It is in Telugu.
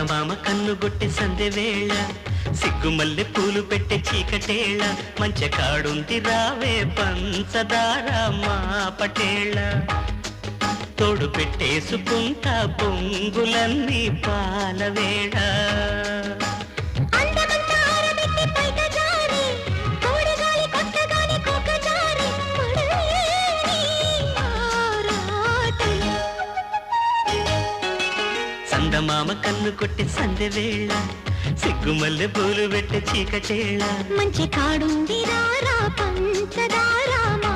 చందమామ కన్నుగొట్టె సందె వేళ సిగ్గుమల్లె పూలు పెట్టే చీకటేళ మంచె కాడుంది రావే పంచదార మా పటేళ తోడు పెట్టేసుకుంటా పొంగులన్నీ పాలవేళ చందమామ కన్ను కొట్టి సందె వేళ సిగ్గుమల్లె పూలు పెట్టే చీకటేళ మంచి కాడుంది రారా పంచదార మా